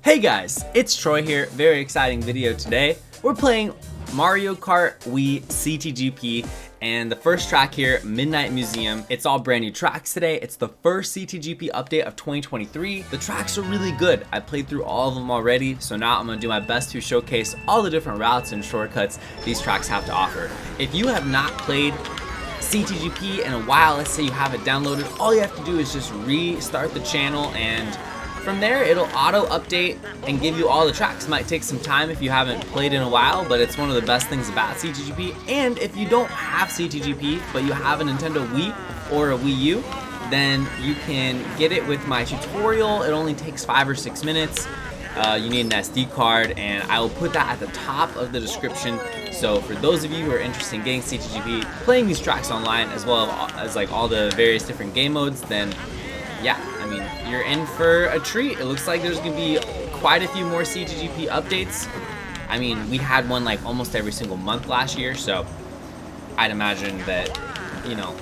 Hey guys, it's Troy here. Very exciting video today. We're playing Mario Kart Wii CTGP, and the first track here, Midnight Museum. It's all brand new tracks today. It's the first CTGP update of 2023. The tracks are really good. I played through all of them already, so now I'm gonna do my best to showcase all the different routes and shortcuts these tracks have to offer. If you have not played CTGP in a while, let's say you have it downloaded, all you have to do is just restart the channel, and from there it'll auto update and give you all the tracks. Might take some time if you haven't played in a while, but it's one of the best things about CTGP. And if you don't have CTGP but you have a Nintendo Wii or a Wii U, then you can get it with my tutorial. It only takes 5 or 6 minutes. You need an SD card, and I will put that at the top of the description. So for those of you who are interested in getting CTGP, playing these tracks online, as well as like all the various different game modes, then yeah, I mean, you're in for a treat. It looks like there's gonna be quite a few more CTGP updates. I mean, we had one like almost every single month last year, so I'd imagine that, you know,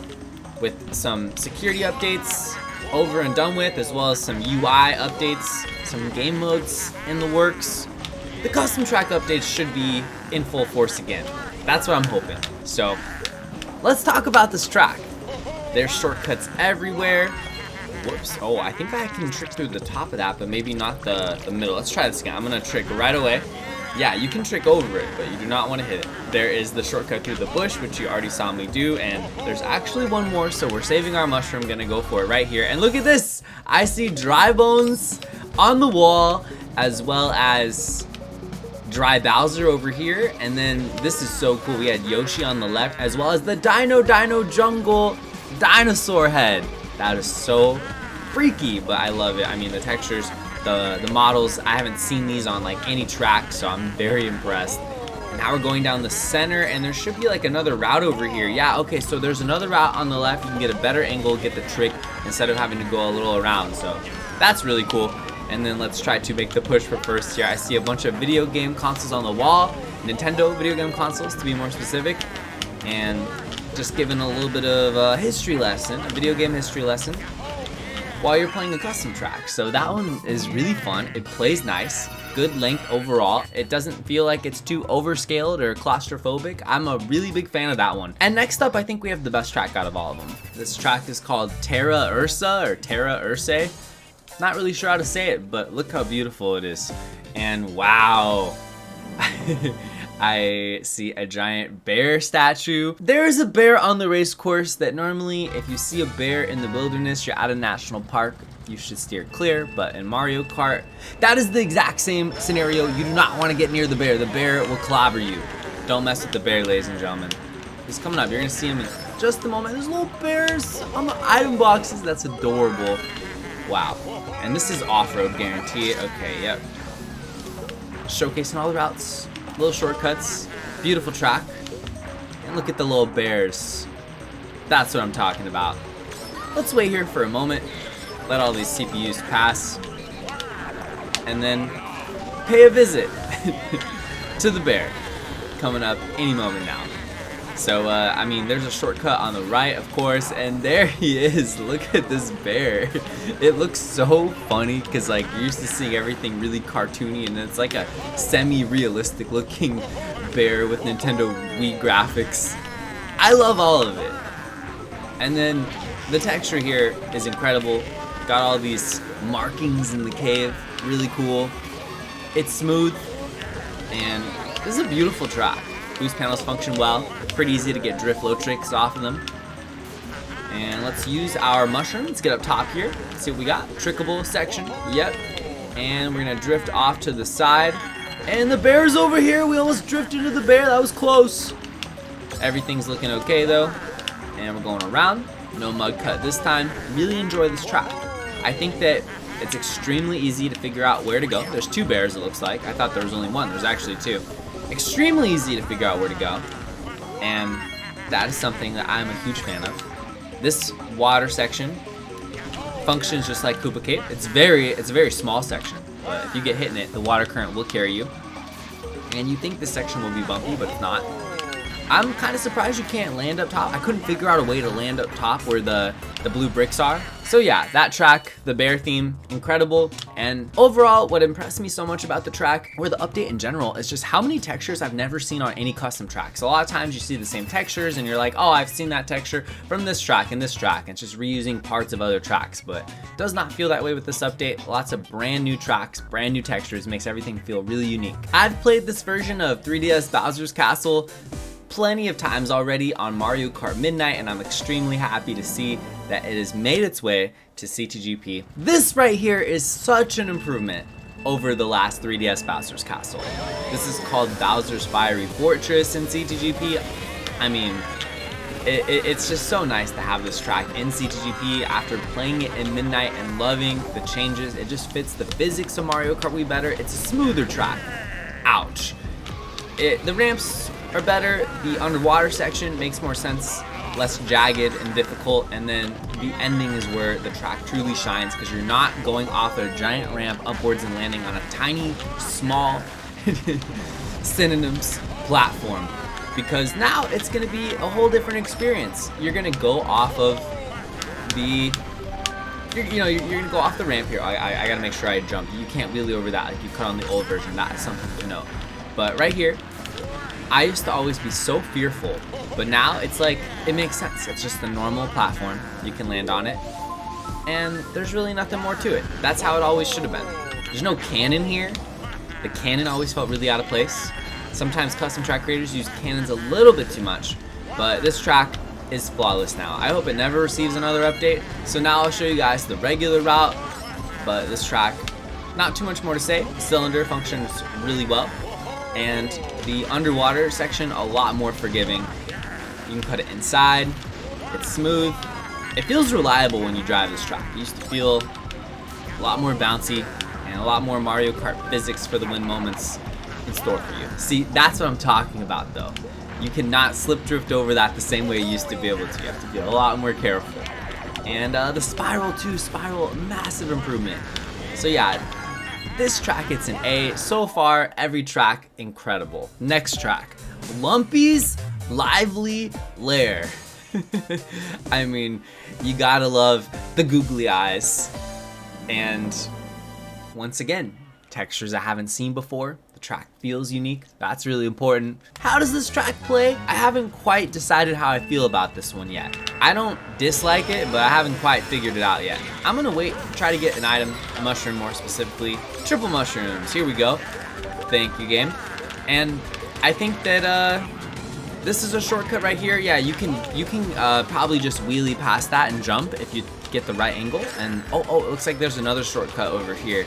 with some security updates over and done with, as well as some UI updates, some game modes in the works, the custom track updates should be in full force again. That's what I'm hoping. So let's talk about this track. There's shortcuts everywhere. Whoops. Oh, I think I can trick through the top of that, but maybe not the middle. Let's try this again. I'm gonna trick right away. Yeah, you can trick over it, but you do not want to hit it. There is the shortcut through the bush, which you already saw me do, and there's actually one more, so we're saving our mushroom. Gonna go for it right here. And look at this! I see dry bones on the wall, as well as Dry Bowser over here, and then this is so cool. We had Yoshi on the left, as well as the Dino Jungle dinosaur head. That is so freaky, but I love it. I mean, the textures, the models, I haven't seen these on like any track, so I'm very impressed. Now we're going down the center, and there should be like another route over here. Yeah, okay, so there's another route on the left. You can get a better angle, get the trick, instead of having to go a little around, so that's really cool. And then let's try to make the push for first here. I see a bunch of video game consoles on the wall, Nintendo video game consoles to be more specific, and just giving a little bit of a history lesson, a video game history lesson, while you're playing a custom track. So that one is really fun. It plays nice, good length overall. It doesn't feel like it's too overscaled or claustrophobic. I'm a really big fan of that one. And next up, I think we have the best track out of all of them. This track is called Terra Ursa, or Terra Ursa. Not really sure how to say it, but look how beautiful it is. And wow. I see a giant bear statue. There is a bear on the race course that normally, if you see a bear in the wilderness, you're at a national park, you should steer clear. But in Mario Kart, that is the exact same scenario. You do not want to get near the bear. The bear will clobber you. Don't mess with the bear, ladies and gentlemen. He's coming up. You're gonna see him in just a moment. There's little bears on the item boxes. That's adorable. Wow. And this is off-road, guarantee it. Okay, yep. Showcasing all the routes. Little shortcuts, beautiful track, and look at the little bears. That's what I'm talking about. Let's wait here for a moment, let all these CPUs pass, and then pay a visit to the bear, coming up any moment now. So, I mean, there's a shortcut on the right, of course, and there he is. Look at this bear. It looks so funny, because, like, you're used to seeing everything really cartoony, and it's like a semi-realistic looking bear with Nintendo Wii graphics. I love all of it. And then the texture here is incredible. Got all these markings in the cave. Really cool. It's smooth, and this is a beautiful track. Boost panels function well. Pretty easy to get drift low tricks off of them. And let's use our mushroom. Let's get up top here. Let's see what we got. Trickable section. Yep. And we're gonna drift off to the side. And the bear's over here. We almost drifted into the bear. That was close. Everything's looking okay though. And we're going around. No mud cut this time. Really enjoy this track. I think that it's extremely easy to figure out where to go. There's 2 bears, it looks like. I thought there was only 1. There's actually 2. Extremely easy to figure out where to go, and that is something that I'm a huge fan of. This water section functions just like Koopa Cape. It's a very small section, but if you get hit in it, the water current will carry you. And you think this section will be bumpy, but it's not. I'm kind of surprised you can't land up top. I couldn't figure out a way to land up top where the blue bricks are. So yeah, that track, the bear theme, incredible. And overall, what impressed me so much about the track, or the update in general, is just how many textures I've never seen on any custom tracks. A lot of times you see the same textures and you're like, oh, I've seen that texture from this track and this track. It's just reusing parts of other tracks, but it does not feel that way with this update. Lots of brand new tracks, brand new textures, makes everything feel really unique. I've played this version of 3DS Bowser's Castle plenty of times already on Mario Kart Midnight, and I'm extremely happy to see that it has made its way to CTGP. This right here is such an improvement over the last 3DS Bowser's Castle. This is called Bowser's Fiery Fortress in CTGP. I mean, it's just so nice to have this track in CTGP after playing it in Midnight and loving the changes. It just fits the physics of Mario Kart Wii better. It's a smoother track. Ouch. The ramps are better, the underwater section makes more sense, less jagged and difficult, and then the ending is where the track truly shines because you're not going off a giant ramp upwards and landing on a tiny, small, synonyms platform, because now it's going to be a whole different experience. You're going to go off of the you're gonna go off the ramp here. I gotta make sure I jump. You can't wheelie over that like you could on the old version. That is something to know. But right here, I used to always be so fearful, but now it's like, it makes sense. It's just a normal platform. You can land on it, and there's really nothing more to it. That's how it always should have been. There's no cannon here. The cannon always felt really out of place. Sometimes custom track creators use cannons a little bit too much, but this track is flawless now. I hope it never receives another update. So now I'll show you guys the regular route, but this track, not too much more to say. The cylinder functions really well, and the underwater section a lot more forgiving. You can put it inside, it's smooth. It feels reliable when you drive this track. It used to feel a lot more bouncy and a lot more Mario Kart physics for the win moments in store for you. See, that's what I'm talking about though. You cannot slip drift over that the same way you used to be able to. You have to be a lot more careful. And the spiral too, massive improvement. So yeah, this track gets an A. So far, every track incredible. Next track, Lumpies Lively Lair. I mean, you gotta love the googly eyes. And once again, textures I haven't seen before. The track feels unique. That's really important. How does this track play? I haven't quite decided how I feel about this one yet. I don't dislike it, but I haven't quite figured it out yet. I'm gonna wait, try to get an item, a mushroom more specifically. Triple mushrooms, here we go. Thank you, game. And I think that this is a shortcut right here. Yeah, you can probably just wheelie past that and jump if you get the right angle. And oh, it looks like there's another shortcut over here.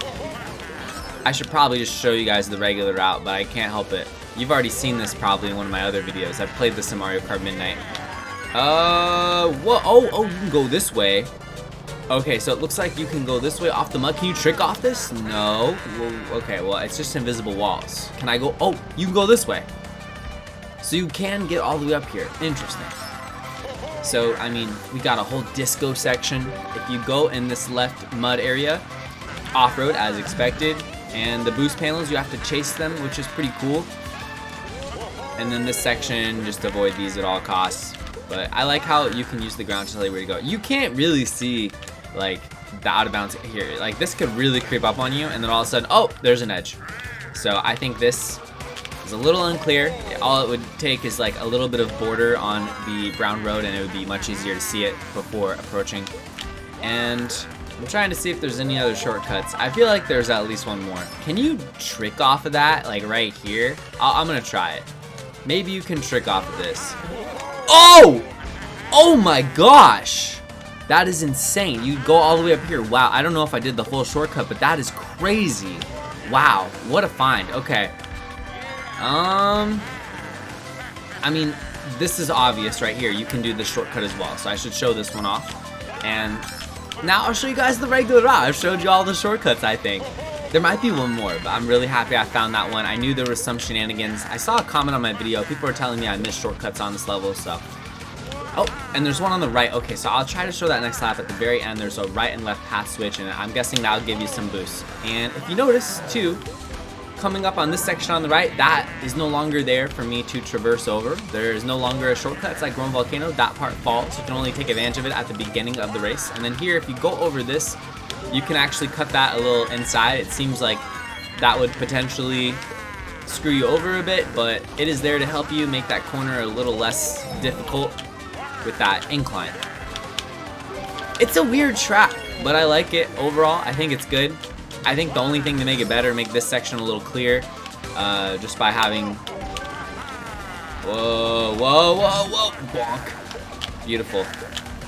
I should probably just show you guys the regular route, but I can't help it. You've already seen this probably in one of my other videos. I've played this in Mario Kart Midnight. What? Oh, you can go this way. Okay, so it looks like you can go this way off the mud. Can you trick off this? No. Well, okay, well, it's just invisible walls. Can I go? Oh, you can go this way. So you can get all the way up here. Interesting. So, I mean, we got a whole disco section. If you go in this left mud area, off-road as expected. And the boost panels, you have to chase them, which is pretty cool. And then this section, just avoid these at all costs. But I like how you can use the ground to tell you where to go. You can't really see, like, the out of bounds here. Like, this could really creep up on you, and then all of a sudden, oh, there's an edge. So I think this is a little unclear. All it would take is, like, a little bit of border on the brown road, and it would be much easier to see it before approaching. And I'm trying to see if there's any other shortcuts. I feel like there's at least one more. Can you trick off of that, like right here? I'm gonna try it. Maybe you can trick off of this. Oh! Oh my gosh! That is insane. You go all the way up here. Wow, I don't know if I did the full shortcut, but that is crazy. Wow, what a find. Okay. I mean, this is obvious right here. You can do this shortcut as well, so I should show this one off. And now I'll show you guys the regular route. I've showed you all the shortcuts, I think. There might be one more, but I'm really happy I found that one. I knew there was some shenanigans. I saw a comment on my video. People were telling me I missed shortcuts on this level, so. Oh, and there's one on the right. Okay, so I'll try to show that next lap. At the very end, there's a right and left path switch, and I'm guessing that'll give you some boosts. And if you notice, too, coming up on this section on the right, that is no longer there for me to traverse over. There is no longer a shortcut. It's like Grown Volcano. That part falls. You can only take advantage of it at the beginning of the race. And then here, if you go over this You can actually cut that a little inside. It seems like that would potentially screw you over a bit, but it is there to help you make that corner a little less difficult with that incline. It's a weird track, but I like it overall. I think it's good. I think the only thing to make it better, make this section a little clearer, just by having... Whoa, whoa, whoa, whoa, bonk. Beautiful.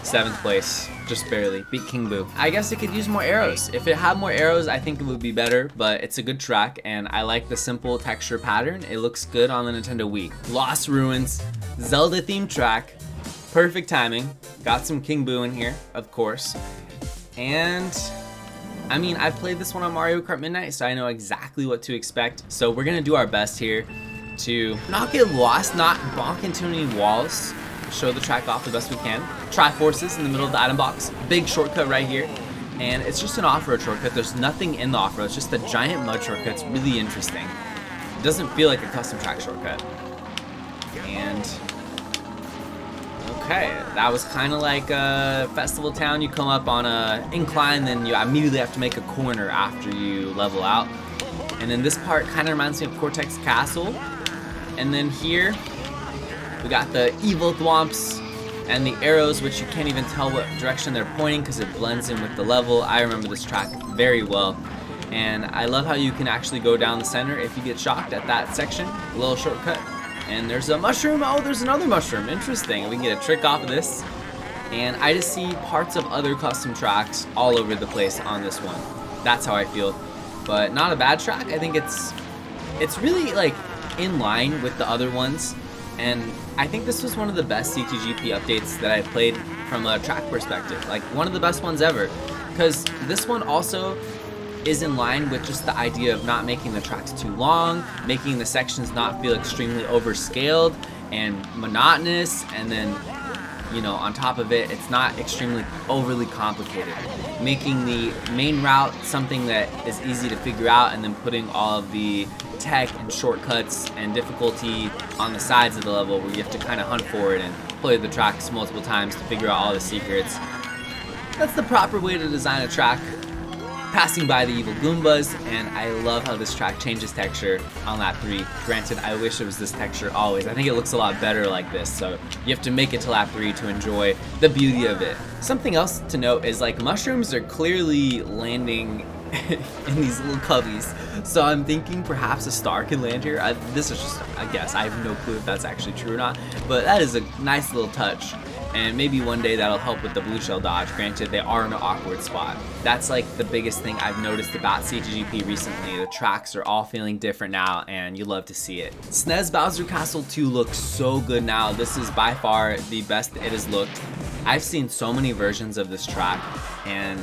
7th place, just barely. Beat King Boo. I guess it could use more arrows. If it had more arrows, I think it would be better, but it's a good track, and I like the simple texture pattern. It looks good on the Nintendo Wii. Lost Ruins, Zelda-themed track, perfect timing. Got some King Boo in here, of course. And, I mean, I've played this one on Mario Kart Midnight, so I know exactly what to expect. So we're gonna do our best here to not get lost, not bonk into any walls, show the track off the best we can. Triforces in the middle of the item box, big shortcut right here, and it's just an off-road shortcut. There's nothing in the off-road, it's just a giant mud shortcut. It's really interesting. It doesn't feel like a custom track shortcut. And okay, that was kind of like a Festival Town. You come up on a incline, then you immediately have to make a corner after you level out. And then this part kind of reminds me of Cortex Castle. And then here, we got the evil thwomps and the arrows, which you can't even tell what direction they're pointing because it blends in with the level. I remember this track very well. And I love how you can actually go down the center if you get shocked at that section. A little shortcut. And there's a mushroom. Oh, there's another mushroom. Interesting. We can get a trick off of this. And I just see parts of other custom tracks all over the place on this one. That's how I feel. But not a bad track. I think it's really like in line with the other ones. And I think this was one of the best CTGP updates that I played from a track perspective. Like one of the best ones ever. Because this one also is in line with just the idea of not making the tracks too long, making the sections not feel extremely overscaled and monotonous, and then, you know, on top of it, it's not extremely overly complicated. Making the main route something that is easy to figure out, and then putting all of the tech and shortcuts and difficulty on the sides of the level where you have to kind of hunt for it and play the tracks multiple times to figure out all the secrets. That's the proper way to design a track. Passing by the evil Goombas, and I love how this track changes texture on lap 3. Granted, I wish it was this texture always. I think it looks a lot better like this, so you have to make it to lap 3 to enjoy the beauty of it. Something else to note is like mushrooms are clearly landing in these little cubbies, so I'm thinking perhaps a star can land here. This is just a guess. I have no clue if that's actually true or not, but that is a nice little touch. And maybe one day that'll help with the blue shell dodge. Granted, they are in an awkward spot. That's like the biggest thing I've noticed about CTGP recently. The tracks are all feeling different now, and you love to see it. SNES Bowser Castle 2 looks so good now. This is by far the best it has looked. I've seen so many versions of this track, and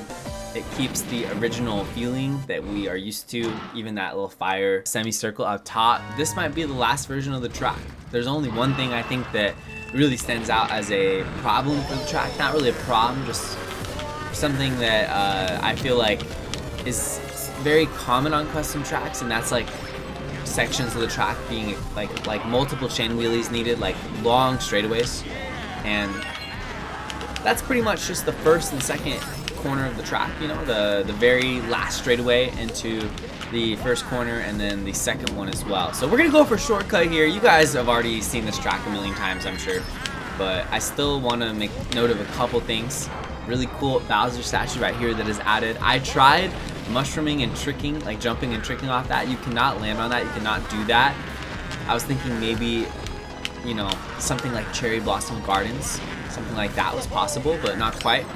it keeps the original feeling that we are used to, even that little fire semicircle up top. This might be the last version of the track. There's only one thing I think that really stands out as a problem for the track. Not really a problem, just something that I feel like is very common on custom tracks, and that's like sections of the track being like multiple chain wheelies needed, like long straightaways. And that's pretty much just the first and second corner of the track, you know, the very last straightaway into the first corner, and then the second one as well. So we're gonna go for a shortcut here. You guys have already seen this track a million times, I'm sure, but I still want to make note of a couple things. Really cool Bowser statue right here that is added. I tried mushrooming and tricking, like jumping and tricking off that. You cannot land on that. You cannot do that. I was thinking maybe, you know, something like Cherry Blossom Gardens, something like that was possible, but not quite.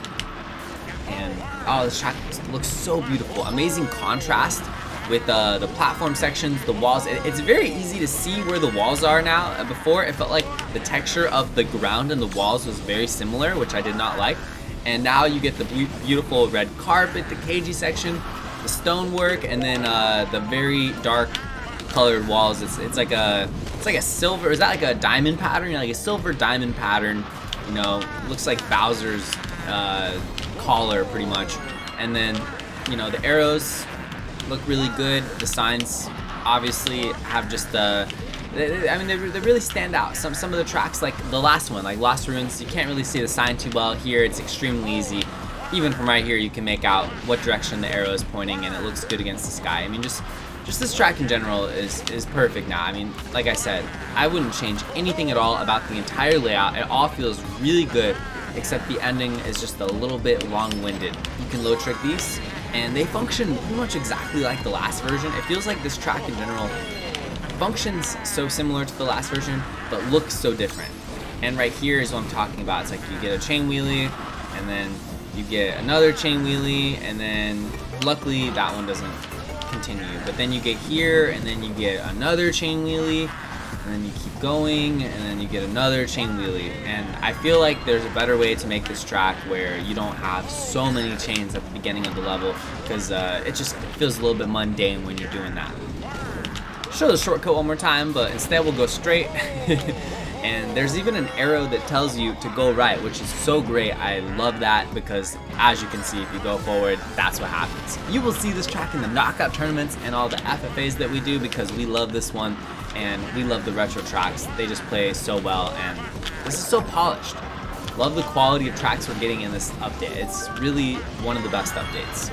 And oh, this track looks so beautiful. Amazing contrast with the platform sections, the walls. It's very easy to see where the walls are now. Before, it felt like the texture of the ground and the walls was very similar, which I did not like. And now you get the beautiful red carpet, the cagey section, the stonework, and then the very dark colored walls. It's like a silver. Is that like a diamond pattern? Like a silver diamond pattern. You know, looks like Bowser's collar pretty much. And then, you know, the arrows look really good. The signs obviously have just I mean, they really stand out. Some of the tracks, like the last one, like Lost Ruins, you can't really see the sign too well. Here it's extremely easy. even from right here, you can make out what direction the arrow is pointing, and it looks good against the sky. I mean, just this track in general is perfect now. I mean, like I said, I wouldn't change anything at all about the entire layout. It all feels really good, except the ending is just a little bit long-winded. You can low trick these, and they function pretty much exactly like the last version. It feels like this track in general functions so similar to the last version, but looks so different. And right here is what I'm talking about. It's like you get a chain wheelie, and then you get another chain wheelie, and then luckily that one doesn't continue. But then you get here, and then you get another chain wheelie, and then you keep going, and then you get another chain wheelie. And I feel like there's a better way to make this track where you don't have so many chains at the beginning of the level, because it just feels a little bit mundane when you're doing that. Show the shortcut one more time, but instead we'll go straight. And there's even an arrow that tells you to go right, which is so great. I love that because, as you can see, if you go forward, that's what happens. You will see this track in the knockout tournaments and all the FFAs that we do because we love this one and we love the retro tracks. They just play so well, and this is so polished. Love the quality of tracks we're getting in this update. It's really one of the best updates.